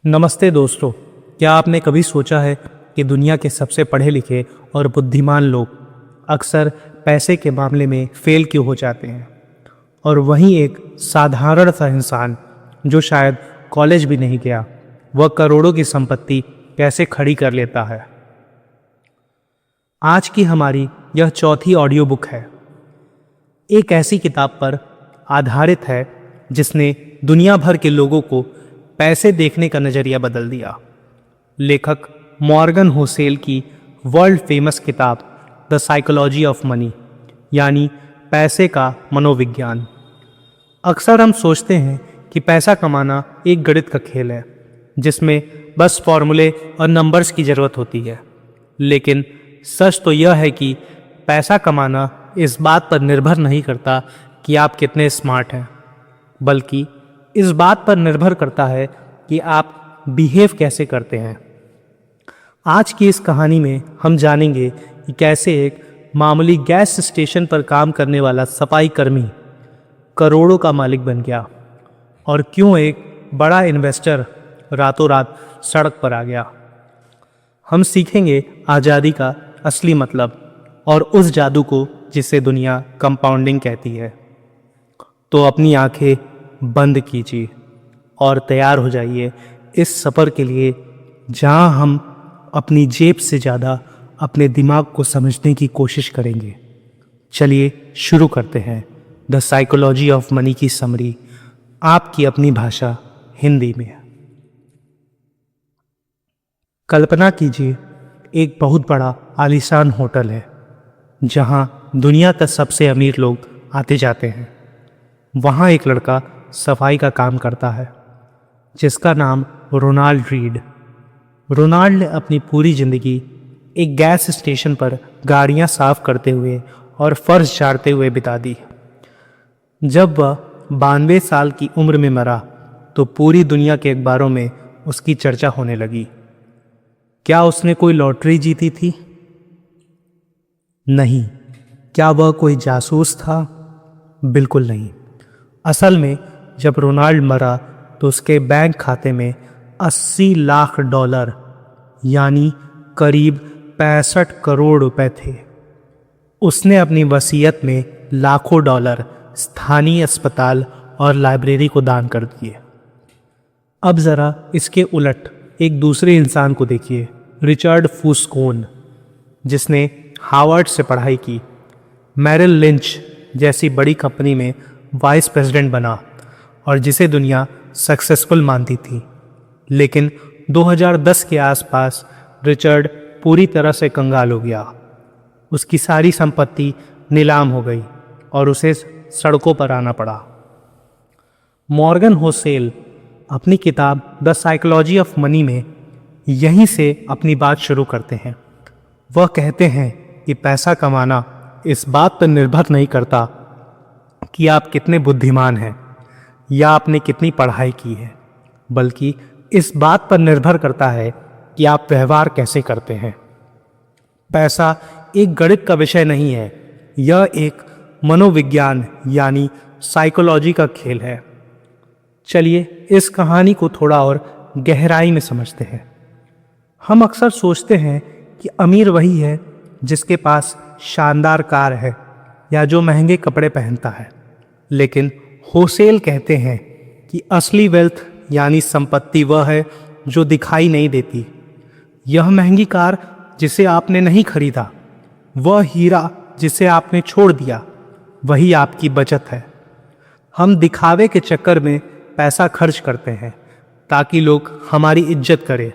नमस्ते दोस्तों। क्या आपने कभी सोचा है कि दुनिया के सबसे पढ़े लिखे और बुद्धिमान लोग अक्सर पैसे के मामले में फेल क्यों हो जाते हैं, और वहीं एक साधारण सा इंसान जो शायद कॉलेज भी नहीं गया, वह करोड़ों की संपत्ति कैसे खड़ी कर लेता है। आज की हमारी यह चौथी ऑडियो बुक है, एक ऐसी किताब पर आधारित है जिसने दुनिया भर के लोगों को पैसे देखने का नज़रिया बदल दिया। लेखक मॉर्गन होसेल की वर्ल्ड फेमस किताब द साइकोलॉजी ऑफ मनी, यानी पैसे का मनोविज्ञान। अक्सर हम सोचते हैं कि पैसा कमाना एक गणित का खेल है जिसमें बस फॉर्मूले और नंबर्स की ज़रूरत होती है, लेकिन सच तो यह है कि पैसा कमाना इस बात पर निर्भर नहीं करता कि आप कितने स्मार्ट हैं, बल्कि इस बात पर निर्भर करता है कि आप बिहेव कैसे करते हैं। आज की इस कहानी में हम जानेंगे कि कैसे एक मामूली गैस स्टेशन पर काम करने वाला सफाई कर्मी करोड़ों का मालिक बन गया, और क्यों एक बड़ा इन्वेस्टर रातों रात सड़क पर आ गया। हम सीखेंगे आज़ादी का असली मतलब और उस जादू को जिसे दुनिया कंपाउंडिंग कहती है। तो अपनी आंखें बंद कीजिए और तैयार हो जाइए इस सफ़र के लिए जहां हम अपनी जेब से ज़्यादा अपने दिमाग को समझने की कोशिश करेंगे। चलिए शुरू करते हैं द साइकोलॉजी ऑफ मनी की समरी, आपकी अपनी भाषा हिंदी में। कल्पना कीजिए एक बहुत बड़ा आलीशान होटल है जहां दुनिया का सबसे अमीर लोग आते जाते हैं। वहां एक लड़का सफाई का काम करता है जिसका नाम रोनाल्ड रीड। रोनाल्ड ने अपनी पूरी ज़िंदगी एक गैस स्टेशन पर गाड़ियां साफ करते हुए और फर्श झाड़ते हुए बिता दी। जब वह 92 साल की उम्र में मरा तो पूरी दुनिया के अखबारों में उसकी चर्चा होने लगी। क्या उसने कोई लॉटरी जीती थी? नहीं। क्या वह कोई जासूस था? बिल्कुल नहीं। असल में जब रोनाल्ड मरा तो उसके बैंक खाते में 80 लाख डॉलर यानी करीब 65 करोड़ रुपए थे। उसने अपनी वसीयत में लाखों डॉलर स्थानीय अस्पताल और लाइब्रेरी को दान कर दिए। अब ज़रा इसके उलट एक दूसरे इंसान को देखिए, रिचर्ड फूस्कोन, जिसने हार्वर्ड से पढ़ाई की, मैरिल लिंच जैसी बड़ी कंपनी में वाइस प्रेसिडेंट बना और जिसे दुनिया सक्सेसफुल मानती थी। लेकिन 2010 के आसपास रिचर्ड पूरी तरह से कंगाल हो गया। उसकी सारी संपत्ति नीलाम हो गई और उसे सड़कों पर आना पड़ा। मॉर्गन होसेल अपनी किताब द साइकोलॉजी ऑफ मनी में यहीं से अपनी बात शुरू करते हैं। वह कहते हैं कि पैसा कमाना इस बात पर निर्भर नहीं करता कि आप कितने बुद्धिमान हैं या आपने कितनी पढ़ाई की है, बल्कि इस बात पर निर्भर करता है कि आप व्यवहार कैसे करते हैं। पैसा एक गणित का विषय नहीं है, यह एक मनोविज्ञान यानी साइकोलॉजी का खेल है। चलिए इस कहानी को थोड़ा और गहराई में समझते हैं। हम अक्सर सोचते हैं कि अमीर वही है जिसके पास शानदार कार है या जो महंगे कपड़े पहनता है, लेकिन होसेल कहते हैं कि असली वेल्थ यानी संपत्ति वह है जो दिखाई नहीं देती। यह महंगी कार जिसे आपने नहीं खरीदा, वह हीरा जिसे आपने छोड़ दिया, वही आपकी बचत है। हम दिखावे के चक्कर में पैसा खर्च करते हैं ताकि लोग हमारी इज्जत करें,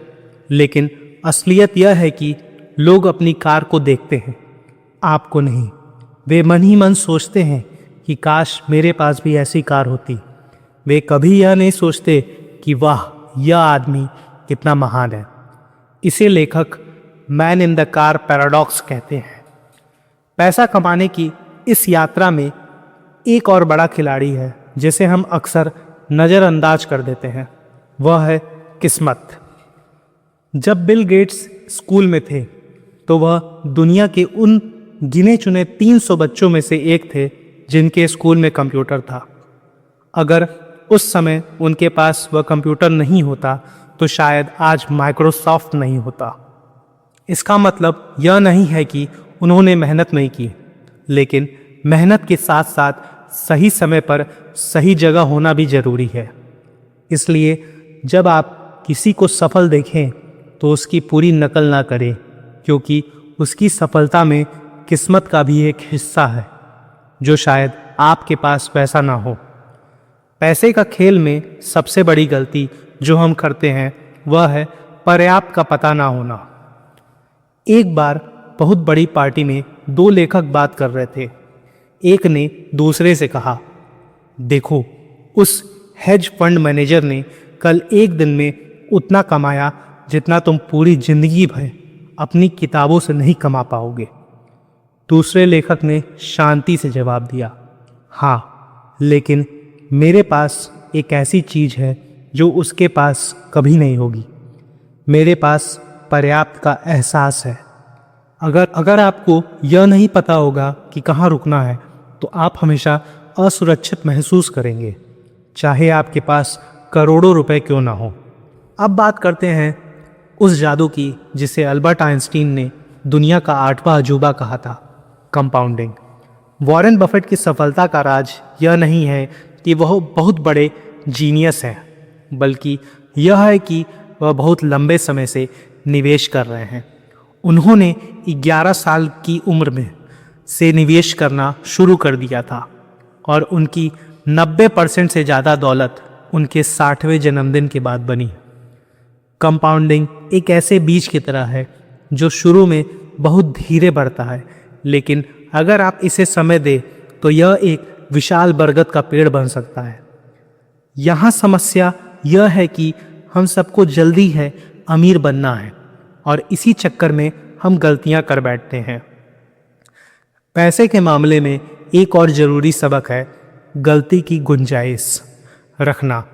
लेकिन असलियत यह है कि लोग अपनी कार को देखते हैं, आपको नहीं। वे मन ही मन सोचते हैं कि काश मेरे पास भी ऐसी कार होती। वे कभी यह नहीं सोचते कि वाह, यह आदमी कितना महान है। इसे लेखक man in the car paradox कहते हैं। पैसा कमाने की इस यात्रा में एक और बड़ा खिलाड़ी है जिसे हम अक्सर नज़रअंदाज कर देते हैं, वह है किस्मत। जब बिल गेट्स स्कूल में थे तो वह दुनिया के उन गिने चुने 300 बच्चों में से एक थे जिनके स्कूल में कंप्यूटर था। अगर उस समय उनके पास वह कंप्यूटर नहीं होता तो शायद आज माइक्रोसॉफ्ट नहीं होता। इसका मतलब यह नहीं है कि उन्होंने मेहनत नहीं की, लेकिन मेहनत के साथ साथ सही समय पर सही जगह होना भी जरूरी है। इसलिए जब आप किसी को सफल देखें तो उसकी पूरी नकल ना करें, क्योंकि उसकी सफलता में किस्मत का भी एक हिस्सा है जो शायद आपके पास पैसा ना हो। पैसे का खेल में सबसे बड़ी गलती जो हम करते हैं वह है पर्याप्त का पता ना होना। एक बार बहुत बड़ी पार्टी में दो लेखक बात कर रहे थे। एक ने दूसरे से कहा, देखो, उस हेज फंड मैनेजर ने कल एक दिन में उतना कमाया जितना तुम पूरी जिंदगी भर अपनी किताबों से नहीं कमा पाओगे। दूसरे लेखक ने शांति से जवाब दिया, हाँ, लेकिन मेरे पास एक ऐसी चीज है जो उसके पास कभी नहीं होगी। मेरे पास पर्याप्त का एहसास है। अगर आपको यह नहीं पता होगा कि कहाँ रुकना है तो आप हमेशा असुरक्षित महसूस करेंगे, चाहे आपके पास करोड़ों रुपए क्यों ना हो। अब बात करते हैं उस जादू की जिसे अल्बर्ट आइंस्टीन ने दुनिया का 8वां अजूबा कहा था, कंपाउंडिंग। वॉरेन बफेट की सफलता का राज यह नहीं है कि वह बहुत बड़े जीनियस हैं, बल्कि यह है कि वह बहुत लंबे समय से निवेश कर रहे हैं। उन्होंने 11 साल की उम्र में से निवेश करना शुरू कर दिया था और उनकी 90% से ज़्यादा दौलत उनके 60वें जन्मदिन के बाद बनी। कंपाउंडिंग एक ऐसे बीज की तरह है जो शुरू में बहुत धीरे बढ़ता है, लेकिन अगर आप इसे समय दें तो यह एक विशाल बरगद का पेड़ बन सकता है। यहाँ समस्या यह है कि हम सबको जल्दी है अमीर बनना है और इसी चक्कर में हम गलतियाँ कर बैठते हैं। पैसे के मामले में एक और ज़रूरी सबक है गलती की गुंजाइश रखना।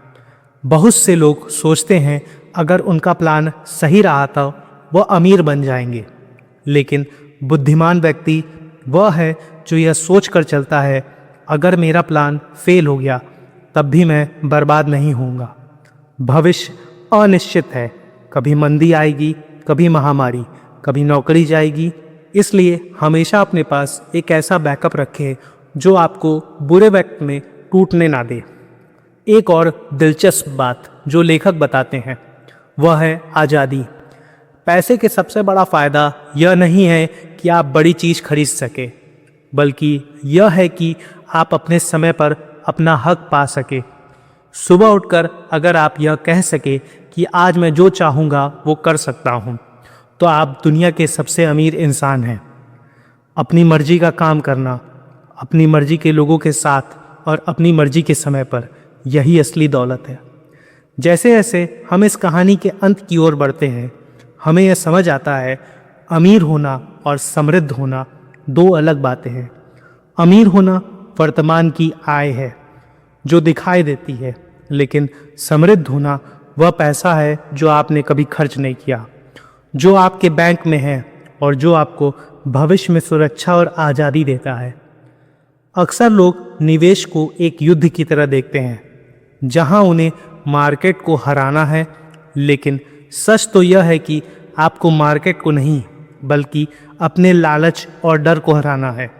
बहुत से लोग सोचते हैं अगर उनका प्लान सही रहा तो वह अमीर बन जाएंगे, लेकिन बुद्धिमान व्यक्ति वह है जो यह सोच कर चलता है अगर मेरा प्लान फेल हो गया तब भी मैं बर्बाद नहीं होऊंगा। भविष्य अनिश्चित है, कभी मंदी आएगी, कभी महामारी, कभी नौकरी जाएगी। इसलिए हमेशा अपने पास एक ऐसा बैकअप रखें जो आपको बुरे वक्त में टूटने ना दे। एक और दिलचस्प बात जो लेखक बताते हैं वह है आज़ादी। पैसे के सबसे बड़ा फ़ायदा यह नहीं है कि आप बड़ी चीज़ खरीद सके, बल्कि यह है कि आप अपने समय पर अपना हक पा सके। सुबह उठकर अगर आप यह कह सके कि आज मैं जो चाहूँगा वो कर सकता हूँ, तो आप दुनिया के सबसे अमीर इंसान हैं। अपनी मर्जी का काम करना, अपनी मर्जी के लोगों के साथ और अपनी मर्जी के समय पर, यही असली दौलत है। जैसे जैसे हम इस कहानी के अंत की ओर बढ़ते हैं, हमें यह समझ आता है अमीर होना और समृद्ध होना दो अलग बातें हैं। अमीर होना वर्तमान की आय है जो दिखाई देती है, लेकिन समृद्ध होना वह पैसा है जो आपने कभी खर्च नहीं किया, जो आपके बैंक में है और जो आपको भविष्य में सुरक्षा और आज़ादी देता है। अक्सर लोग निवेश को एक युद्ध की तरह देखते हैं जहां उन्हें मार्केट को हराना है, लेकिन सच तो यह है कि आपको मार्केट को नहीं बल्कि अपने लालच और डर को हराना है।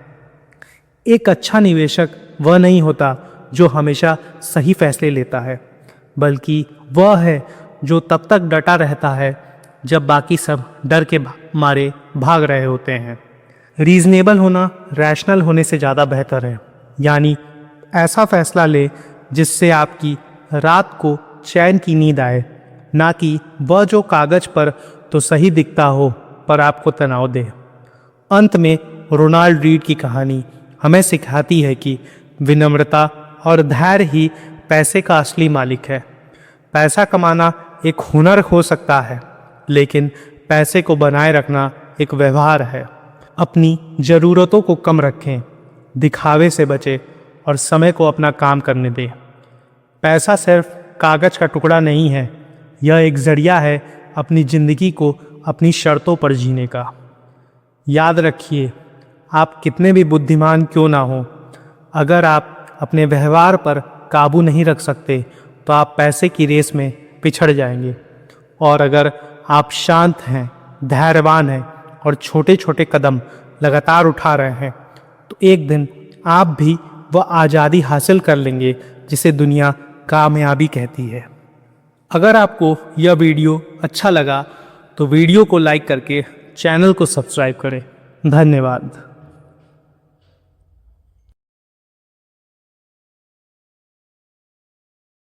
एक अच्छा निवेशक वह नहीं होता जो हमेशा सही फैसले लेता है, बल्कि वह है जो तब तक डटा रहता है जब बाकी सब डर के मारे भाग रहे होते हैं। रीजनेबल होना रैशनल होने से ज़्यादा बेहतर है, यानी ऐसा फैसला ले जिससे आपकी रात को चैन की नींद आए, ना कि वह जो कागज पर तो सही दिखता हो पर आपको तनाव दे। अंत में रोनाल्ड रीड की कहानी हमें सिखाती है कि विनम्रता और धैर्य ही पैसे का असली मालिक है। पैसा कमाना एक हुनर हो सकता है, लेकिन पैसे को बनाए रखना एक व्यवहार है। अपनी ज़रूरतों को कम रखें, दिखावे से बचें और समय को अपना काम करने दें। पैसा सिर्फ कागज का टुकड़ा नहीं है, यह एक जरिया है अपनी ज़िंदगी को अपनी शर्तों पर जीने का। याद रखिए, आप कितने भी बुद्धिमान क्यों ना हो, अगर आप अपने व्यवहार पर काबू नहीं रख सकते तो आप पैसे की रेस में पिछड़ जाएंगे। और अगर आप शांत हैं, धैर्यवान हैं और छोटे छोटे कदम लगातार उठा रहे हैं तो एक दिन आप भी वह आज़ादी हासिल कर लेंगे जिसे दुनिया कामयाबी कहती है। अगर आपको यह वीडियो अच्छा लगा तो वीडियो को लाइक करके चैनल को सब्सक्राइब करें। धन्यवाद।